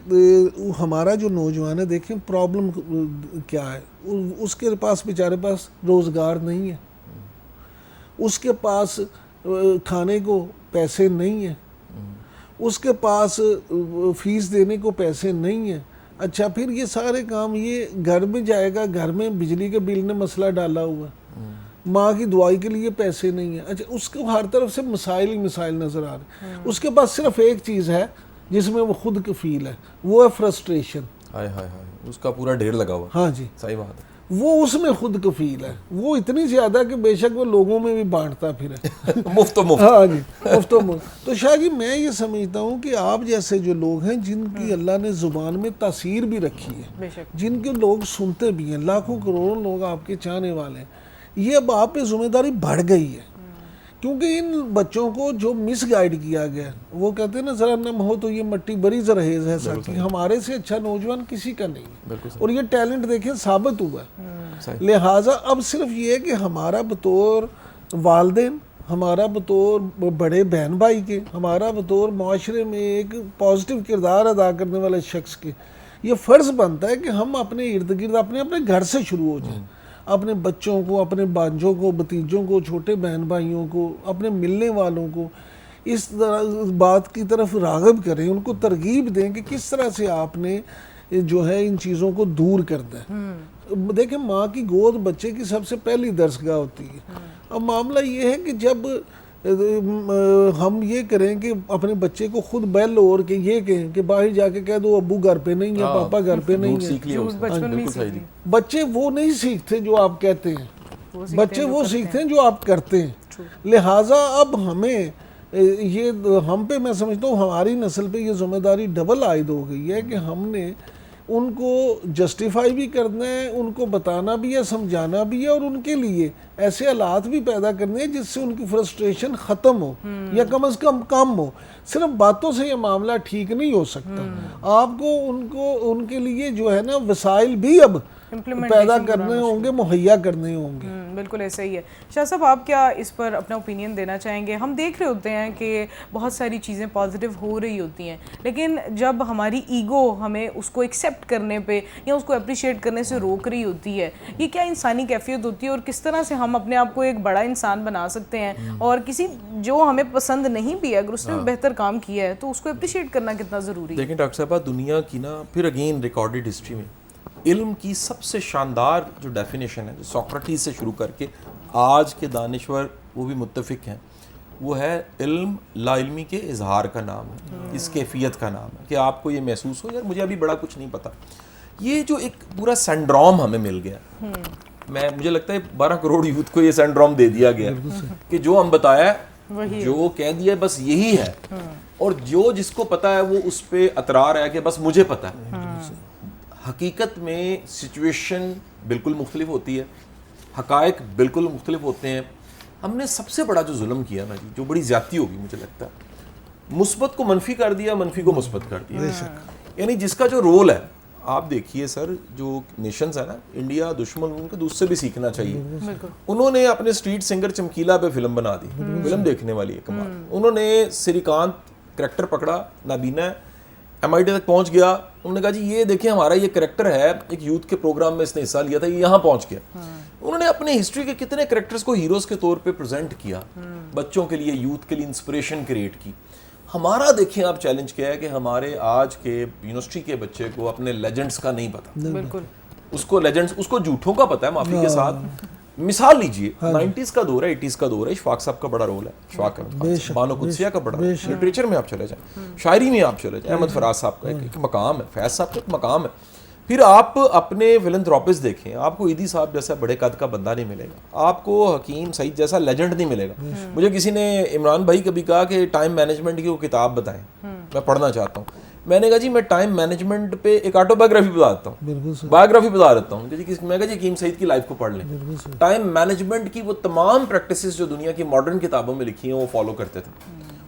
ہمارا جو نوجوان ہے, دیکھیں پرابلم کیا ہے, اس کے پاس بیچارے پاس روزگار نہیں ہے, اس کے پاس کھانے کو پیسے نہیں ہیں, اس کے پاس فیس دینے کو پیسے نہیں ہیں. اچھا پھر یہ سارے کام, یہ گھر میں جائے گا, گھر میں بجلی کے بل نے مسئلہ ڈالا ہوا ہے, ماں کی دوائی کے لیے پیسے نہیں ہیں. اچھا اس کو ہر طرف سے مسائل ہی مسائل نظر آ رہے ہیں. اس کے پاس صرف ایک چیز ہے جس میں وہ خود کفیل ہے, وہ ہے فرسٹریشن. اس کا پورا ڈھیر لگا ہوا. ہاں جی, صحیح بات ہے. وہ اس میں خود کفیل ہے, وہ اتنی زیادہ کہ بے شک وہ لوگوں میں بھی بانٹتا پھر ہے. مفت و مفت. ہاں جی, مفت و مفت. تو شاہ جی میں یہ سمجھتا ہوں کہ آپ جیسے جو لوگ ہیں جن کی اللہ نے زبان میں تاثیر بھی رکھی ہے, جن کے لوگ سنتے بھی ہیں, لاکھوں کروڑوں لوگ آپ کے چاہنے والے ہیں, یہ اب آپ پہ ذمہ داری بڑھ گئی ہے. کیونکہ ان بچوں کو جو مس گائیڈ کیا گیا, وہ کہتے ہیں نا ذرا نم ہو تو یہ مٹی بڑی زرہیز ہے ساتھی, ہمارے سے اچھا نوجوان کسی کا نہیں ہے, اور یہ ٹیلنٹ دیکھیں ثابت ہوا ہے. لہٰذا اب صرف یہ ہے کہ ہمارا بطور والدین, ہمارا بطور بڑے بہن بھائی کے, ہمارا بطور معاشرے میں ایک پازیٹیو کردار ادا کرنے والے شخص کے, یہ فرض بنتا ہے کہ ہم اپنے ارد گرد اپنے گھر سے شروع ہو جائیں, اپنے بچوں کو, اپنے بانجوں کو, بھتیجوں کو, چھوٹے بہن بھائیوں کو, اپنے ملنے والوں کو اس بات کی طرف راغب کریں, ان کو ترغیب دیں کہ کس طرح سے آپ نے جو ہے ان چیزوں کو دور کرنا ہے. دیکھیں ماں کی گود بچے کی سب سے پہلی درسگاہ ہوتی ہے. اب معاملہ یہ ہے کہ جب ہم یہ کریں کہ اپنے بچے کو خود بیل اور کہ یہ کہیں کہ باہر جا کے کہہ دو ابو گھر پہ نہیں ہے, پاپا گھر پہ نہیں ہے, بچے وہ نہیں سیکھتے جو آپ کہتے ہیں, بچے وہ سیکھتے ہیں جو آپ کرتے ہیں. لہٰذا اب ہمیں یہ ہم پہ میں سمجھتا ہوں ہماری نسل پہ یہ ذمہ داری ڈبل عائد ہو گئی ہے کہ ہم نے ان کو جسٹیفائی بھی کرنا ہے, ان کو بتانا بھی ہے, سمجھانا بھی ہے, اور ان کے لیے ایسے حالات بھی پیدا کرنے ہیں جس سے ان کی فرسٹریشن ختم ہو یا کم از کم ہو. صرف باتوں سے یہ معاملہ ٹھیک نہیں ہو سکتا, آپ کو ان کے لیے جو ہے نا وسائل بھی اب پیدا کرنے ہوں گے, مہیا کرنے ہوں گے. بالکل ایسا ہی ہے. شاہ صاحب آپ کیا اس پر اپنا اوپینین دینا چاہیں گے؟ ہم دیکھ رہے ہوتے ہیں کہ بہت ساری چیزیں پازیٹیو ہو رہی ہوتی ہیں, لیکن جب ہماری ایگو ہمیں اس کو ایکسیپٹ کرنے پہ یا اس کو اپریشیٹ کرنے سے روک رہی ہوتی ہے, یہ کیا انسانی کیفیت ہوتی ہے اور کس طرح سے ہم اپنے آپ کو ایک بڑا انسان بنا سکتے ہیں؟ اور کسی جو ہمیں پسند نہیں بھی ہے اگر اس نے بہتر کام کیا ہے تو اس کو اپریشیٹ کرنا کتنا ضروری ہے؟ دیکھیں ڈاکٹر صاحبہ, دنیا کی نا پھر اگین ریکارڈڈ ہسٹری میں علم کی سب سے شاندار جو ڈیفینیشن ہے, جو سوکریٹس سے شروع کر کے آج کے دانشور وہ بھی متفق ہیں, وہ ہے علم لا علمی کے اظہار کا نام ہے, اس کیفیت کا نام ہے کہ آپ کو یہ محسوس ہو یار مجھے ابھی بڑا کچھ نہیں پتا. یہ جو ایک پورا سینڈروم ہمیں مل گیا, مجھے لگتا ہے 12 کروڑ یوتھ کو یہ سینڈروم دے دیا گیا کہ جو ہم بتایا جو کہہ دیا بس یہی ہے, اور جو جس کو پتا ہے وہ اس پہ اترا رہا ہے کہ بس مجھے پتا ہے. حقیقت میں سچویشن بالکل مختلف ہوتی ہے, حقائق بالکل مختلف ہوتے ہیں. ہم نے سب سے بڑا جو ظلم کیا نا جی, جو بڑی زیادتی ہوگی مجھے لگتا ہے, مثبت کو منفی کر دیا, منفی کو مثبت کر دیا. یعنی جس کا جو رول ہے, آپ دیکھیے سر, جو نیشنز ہیں نا, انڈیا دشمن ان کو دوسرے بھی سیکھنا چاہیے. انہوں نے اپنے اسٹریٹ سنگر چمکیلا پہ فلم بنا دی, فلم دیکھنے والی ہے کمال. انہوں نے سری کانت کریکٹر پکڑا, نابینا ہے, ایم آئی ٹی تک پہنچ گیا. انہوں نے کہا جی یہ دیکھیں ہمارا یہ کریکٹر ہے, ایک یوتھ کے پروگرام میں اس نے حصہ لیا تھا, یہ یہاں پہنچ گیا. انہوں نے اپنے ہسٹری کے کتنے کریکٹرز کو ہیروز کے طور پہ پریزنٹ کیا, بچوں کے لیے, یوتھ کے لیے انسپریشن کریٹ کی. ہمارا دیکھیں آپ چیلنج کیا ہے کہ ہمارے آج کے یونیورسٹی کے بچے کو اپنے لیجنڈز کا نہیں پتا. بالکل اس کو لیجنڈز, اس کو جھوٹوں کا پتا ہے, معافی کے ساتھ. مثال لیجئے 90s کا دور ہے, 80s کا دور ہے, اشفاق صاحب کا بڑا رول ہے, اشفاق بانو قدسیہ کا بڑا, لٹریچر میں آپ چلے جائیں, شاعری میں آپ چلے جائیں, احمد فراز صاحب کا ایک مقام ہے, فیض صاحب کا ایک مقام ہے. پھر آپ اپنے فلنتھراپسٹ دیکھیں, آپ کو ایدی صاحب جیسا بڑے قد کا بندہ نہیں ملے گا, آپ کو حکیم سعید جیسا لیجنڈ نہیں ملے گا. مجھے کسی نے, عمران بھائی کبھی کہا کہ ٹائم مینجمنٹ کی وہ کتاب بتائیں, میں پڑھنا چاہتا ہوں. میں نے کہا جی میں ٹائم مینجمنٹ پہ ایک آٹو بایوگرافی بتا دیتا ہوں, بایوگرافی بتا دیتا ہوں. میں کہا جی حکیم سعید کی لائف کو پڑھ لیں. ٹائم مینجمنٹ کی وہ تمام پریکٹسز جو دنیا کی ماڈرن کتابوں میں لکھی ہیں وہ فالو کرتے تھے,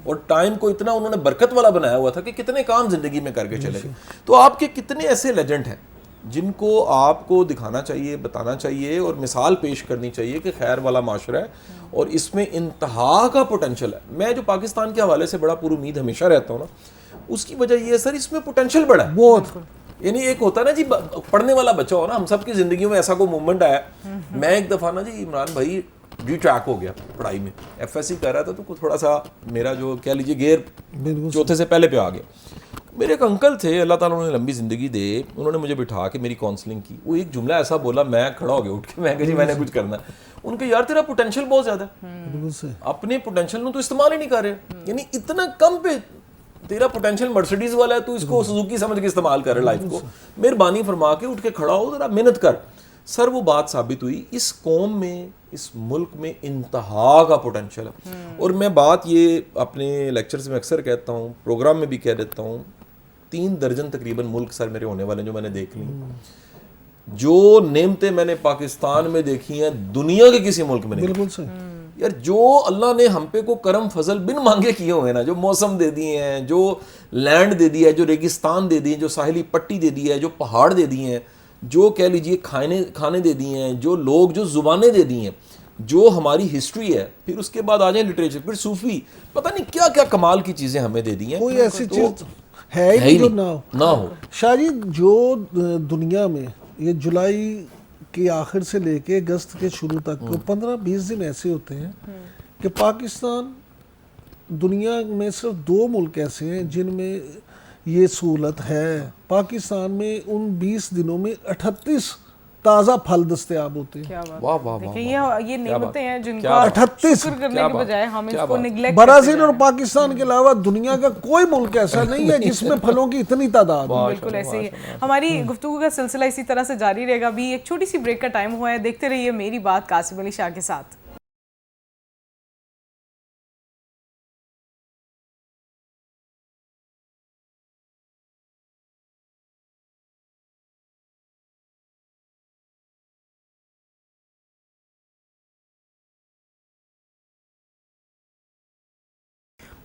اور ٹائم کو اتنا انہوں نے برکت والا بنایا ہوا تھا کہ کتنے کام زندگی میں کر کے چلے گئے. تو آپ کے کتنے ایسے لیجنڈ ہیں جن کو آپ کو دکھانا چاہیے, بتانا چاہیے, اور مثال پیش کرنی چاہیے کہ خیر والا معاشرہ ہے اور اس میں انتہا کا پوٹینشیل ہے. میں جو پاکستان کے حوالے سے بڑا پر امید ہمیشہ رہتا ہوں نا, اس کی وجہ یہ ہے سر, اس میں پوٹینشیل بڑا ہے بہت. یعنی ایک ہوتا ہے نا جی پڑھنے والا بچہ ہو نا, ہم سب کی زندگیوں میں ایسا کوئی مومنٹ آیا. میں ایک دفعہ نا جی, عمران بھائی ڈی ٹریک ہو گیا پڑھائی میں, ایف ایس سی کر رہا تھا, تو تھوڑا سا میرا جو کہہ لیجیے گیئر چوتھے سے پہلے پہ آ گیا. میرے ایک انکل تھے, اللہ تعالیٰ انہوں نے لمبی زندگی دے, انہوں نے مجھے بٹھا کے میری کاؤنسلنگ کی. وہ ایک جملہ ایسا بولا, میں کھڑا ہو گیا اٹھ کے, میں کہا جی میں نے کچھ کرنا ہے. ان کے یار تیرا پوٹینشیل بہت زیادہ ہے, اپنے پوٹینشیل نو تو استعمال ہی نہیں کر رہے. یعنی اتنا کم پہ تیرا پوٹینشیل مرسیڈیز والا ہے, تو اس کو سوزوکی سمجھ کے استعمال کر رہے لائف کو. مہربانی فرما کے اٹھ کے کھڑا ہو, ذرا محنت کر. سر وہ بات ثابت ہوئی, اس قوم میں, اس ملک میں انتہا کا پوٹینشیل ہے. اور میں بات یہ اپنے لیکچرز میں اکثر کہتا ہوں, پروگرام میں بھی کہہ دیتا ہوں, 3 درجن تقریباً ملک سر میرے ہونے والے جو میں نے دیکھ لی. جو نعمتیں میں نے پاکستان میں دیکھی ہیں دنیا کے کسی ملک میں نہیں. بالکل صحیح یار, جو اللہ نے ہم پہ کو کرم فضل بن مانگے کیے ہوئے نا, جو موسم دے دیے ہیں, جو لینڈ دے دیا ہے, جو ریگستان دے دیے ہیں, جو ساحلی پٹی دے دی ہے, جو پہاڑ دے دیے ہیں, جو کہہ لیجئے کھانے دے دیے ہیں, جو لوگ, جو زبانیں دے دی ہیں, جو ہماری ہسٹری ہے, پھر اس کے بعد آ جائیں لٹریچر, پھر صوفی, پتہ نہیں کیا کیا کمال کی چیزیں ہمیں دے دی ہیں. کوئی ایسی چیز ہے ہی جو نہ ہو. شاہ جی, جو دنیا میں یہ جولائی کے آخر سے لے کے اگست کے شروع تک 15-20 دن ایسے ہوتے ہیں کہ پاکستان, دنیا میں صرف 2 ملک ایسے ہیں جن میں یہ سہولت ہے. پاکستان میں ان 20 دنوں میں 38 تازہ پھل دستیاب ہوتے ہیں. واہ واہ واہ, یہ نعمتیں ہیں جن کا 38 شکر کرنے کے بجائے ہم اس کو نیگلیکٹ. برازیل اور پاکستان کے علاوہ دنیا کا کوئی ملک ایسا نہیں ہے جس میں پھلوں کی اتنی تعداد. بالکل ایسے ہی ہے. ہماری گفتگو کا سلسلہ اسی طرح سے جاری رہے گا. ابھی ایک چھوٹی سی بریک کا ٹائم ہوا ہے, دیکھتے رہیے میری بات قاسم علی شاہ کے ساتھ.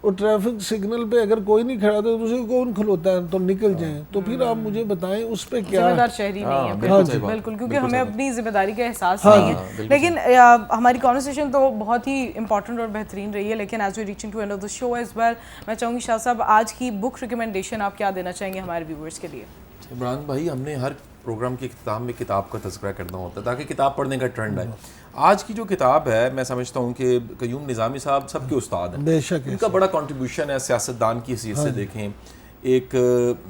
اور ٹریفک سگنل پہ اگر کوئی نہیں کھڑا تو اسے کون کھلوتا ہے تو نکل جائیں. تو پھر آپ مجھے بتائیں اس پہ کیا ذمہ دار شہری نہیں ہے. بالکل, کیونکہ ہمیں اپنی ذمہ داری کا احساس نہیں ہے. لیکن ہماری کانورسیشن تو بہت ہی امپورٹنٹ اور بہترین رہی ہے, لیکن as we reaching to end of the show as well, میں چاہوں گی شاہ صاحب آج کی بک ریکمنڈیشن آپ کیا دینا چاہیں گے ہمارے ویورز کے لیے؟ عمران بھائی, ہم نے ہر پروگرام کی اختتام میں کتاب کا تذکرہ کرنا ہوتا ہے تاکہ کتاب پڑھنے کا ٹرینڈ آئے. آج کی جو کتاب ہے میں سمجھتا ہوں کہ قیوم نظامی صاحب سب کے استاد ہیں, بے شک ان کا بڑا کنٹریبیوشن ہے سیاستدان کی حیثیت سے دیکھیں. ایک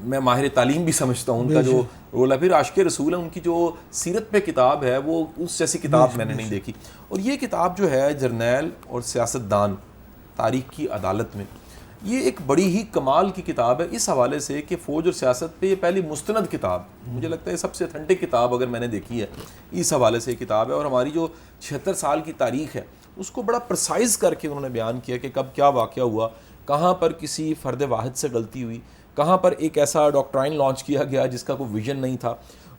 میں ماہر تعلیم بھی سمجھتا ہوں ان کا جو رول ہے. پھر عاشق رسول ہے, ان کی جو سیرت پہ کتاب ہے وہ اس جیسی کتاب میں نے نہیں دیکھی. اور یہ کتاب جو ہے جرنیل اور سیاستدان تاریخ کی عدالت میں, یہ ایک بڑی ہی کمال کی کتاب ہے اس حوالے سے کہ فوج اور سیاست پہ یہ پہلی مستند کتاب, مجھے لگتا ہے سب سے اتھینٹک کتاب اگر میں نے دیکھی ہے اس حوالے سے یہ کتاب ہے. اور ہماری جو 76 سال کی تاریخ ہے اس کو بڑا پرسائز کر کے انہوں نے بیان کیا کہ کب کیا واقعہ ہوا, کہاں پر کسی فرد واحد سے غلطی ہوئی, کہاں پر ایک ایسا ڈاکٹرائن لانچ کیا گیا جس کا کوئی ویژن نہیں تھا.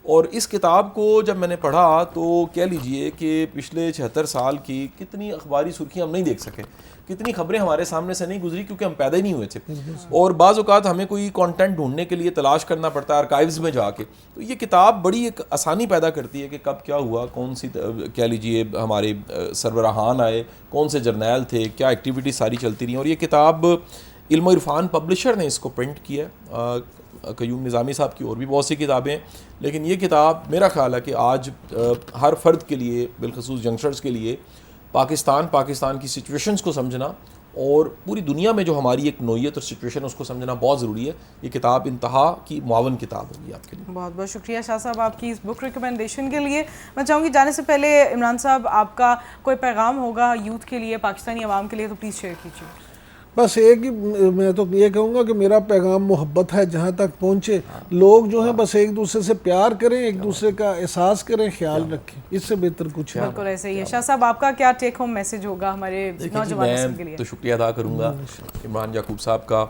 اور اس کتاب کو جب میں نے پڑھا تو کہہ لیجئے کہ پچھلے 76 سال کی کتنی اخباری سرخیاں ہم نہیں دیکھ سکے, کتنی خبریں ہمارے سامنے سے نہیں گزری کیونکہ ہم پیدا ہی نہیں ہوئے تھے. اور بعض اوقات ہمیں کوئی کانٹینٹ ڈھونڈنے کے لیے تلاش کرنا پڑتا ہے آرکائیوز میں جا کے. تو یہ کتاب بڑی ایک آسانی پیدا کرتی ہے کہ کب کیا ہوا, کون سی کہہ لیجئے ہمارے سربراہان آئے, کون سے جرنیل تھے, کیا ایکٹیویٹی ساری چلتی رہیں. اور یہ کتاب علم و عرفان پبلشر نے اس کو پرنٹ کیا ہے. قیوم نظامی صاحب کی اور بھی بہت سی کتابیں ہیں, لیکن یہ کتاب میرا خیال ہے کہ آج ہر فرد کے لیے, بالخصوص ینگسٹرز کے لیے, پاکستان کی سچویشنز کو سمجھنا اور پوری دنیا میں جو ہماری ایک نوعیت اور سچویشن اس کو سمجھنا بہت ضروری ہے. یہ کتاب انتہا کی معاون کتاب ہوگی آپ کے لیے. بہت بہت شکریہ شاہ صاحب آپ کی اس بک ریکمنڈیشن کے لیے. میں چاہوں گی جانے سے پہلے عمران صاحب آپ کا کوئی پیغام ہوگا یوتھ کے لیے, پاکستانی عوام کے لیے, تو پلیز شیئر کیجیے. بس ایک ہی میں تو یہ کہوں گا کہ میرا پیغام محبت ہے, جہاں تک پہنچے لوگ جو ہیں بس ایک دوسرے سے پیار کریں, ایک دوسرے کا احساس کریں, خیال رکھیں, اس سے بہتر کچھ ہے. بالکل ایسے ہی ہے. شاہ صاحب آپ کا کیا ٹیک ہوم میسج ہوگا ہمارے نوجوان نسل کے لیے؟ میں تو شکریہ ادا کروں گا عمران یعقوب صاحب کا,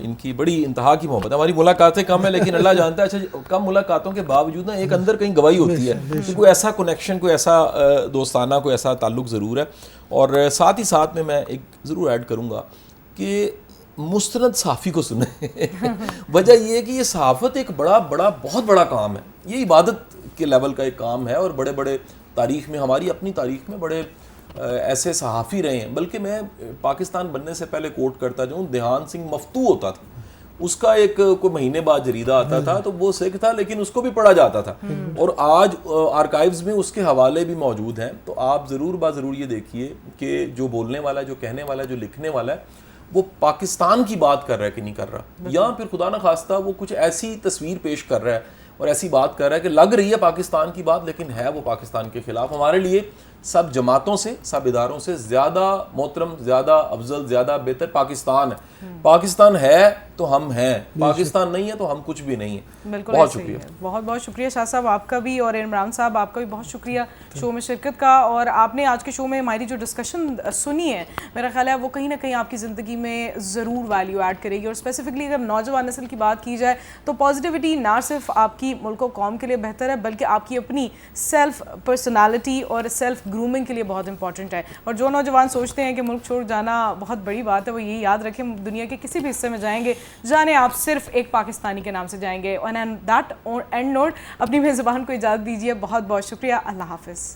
ان کی بڑی انتہا کی محبت. ہماری ملاقاتیں کم ہیں لیکن اللہ جانتا ہے اچھا کم ملاقاتوں کے باوجود نا ایک اندر کہیں گواہی ہوتی ہے کہ کوئی ایسا کنیکشن, کوئی ایسا دوستانہ, کوئی ایسا تعلق ضرور ہے. اور ساتھ ہی ساتھ میں ایک ضرور ایڈ کروں گا کہ مستند صحافی کو سنیں. وجہ یہ ہے کہ یہ صحافت ایک بہت بڑا کام ہے, یہ عبادت کے لیول کا ایک کام ہے. اور بڑے بڑے تاریخ میں, ہماری اپنی تاریخ میں بڑے ایسے صحافی رہے ہیں. بلکہ میں پاکستان بننے سے پہلے کوٹ کرتا جاؤں, دھیان سنگھ مفتو ہوتا تھا, اس کا ایک کوئی مہینے بعد جریدہ آتا تھا تو وہ سکھ تھا لیکن اس کو بھی پڑھا جاتا تھا. اور آج آرکائیوز میں اس کے حوالے بھی موجود ہیں. تو آپ ضرور یہ دیکھیے کہ جو بولنے والا ہے, جو کہنے والا ہے, جو لکھنے والا ہے, وہ پاکستان کی بات کر رہا ہے کہ نہیں کر رہا, یا پھر خدا نہ خواستہ وہ کچھ ایسی تصویر پیش کر رہا ہے اور ایسی بات کر رہا ہے کہ لگ رہی ہے پاکستان کی بات لیکن ہے وہ پاکستان کے خلاف. ہمارے لیے سب جماعتوں سے, سب اداروں سے زیادہ محترم, زیادہ افضل, زیادہ بہتر پاکستان ہے. پاکستان ہے تو ہم ہیں, پاکستان نہیں ہے تو ہم کچھ بھی نہیں ہیں. بالکل بہت شکریہ. بہت شکریہ شاہ صاحب آپ کا بھی, اور عمران صاحب آپ کا بھی بہت شکریہ شو میں شرکت کا. اور آپ نے آج کے شو میں ہماری جو ڈسکشن سنی ہے, میرا خیال ہے وہ کہیں نہ کہیں آپ کی زندگی میں ضرور ویلیو ایڈ کرے گی. اور اسپیسیفکلی اگر نوجوان نسل کی بات کی جائے تو پازیٹیوٹی نہ صرف آپ کی ملک و قوم کے لیے بہتر ہے بلکہ آپ کی اپنی سیلف پرسنالٹی اور سیلف گرومنگ کے لیے بہت امپورٹنٹ ہے. اور جو نوجوان سوچتے ہیں کہ ملک چھوڑ جانا بہت بڑی بات ہے, وہ یہی یاد رکھیں دنیا کے کسی بھی حصے میں جائیں گے, جانے آپ صرف ایک پاکستانی کے نام سے جائیں گے. اینڈ دیٹ اینڈ نوٹ اپنی میزبان کو اجازت دیجیے. بہت شکریہ. اللہ حافظ.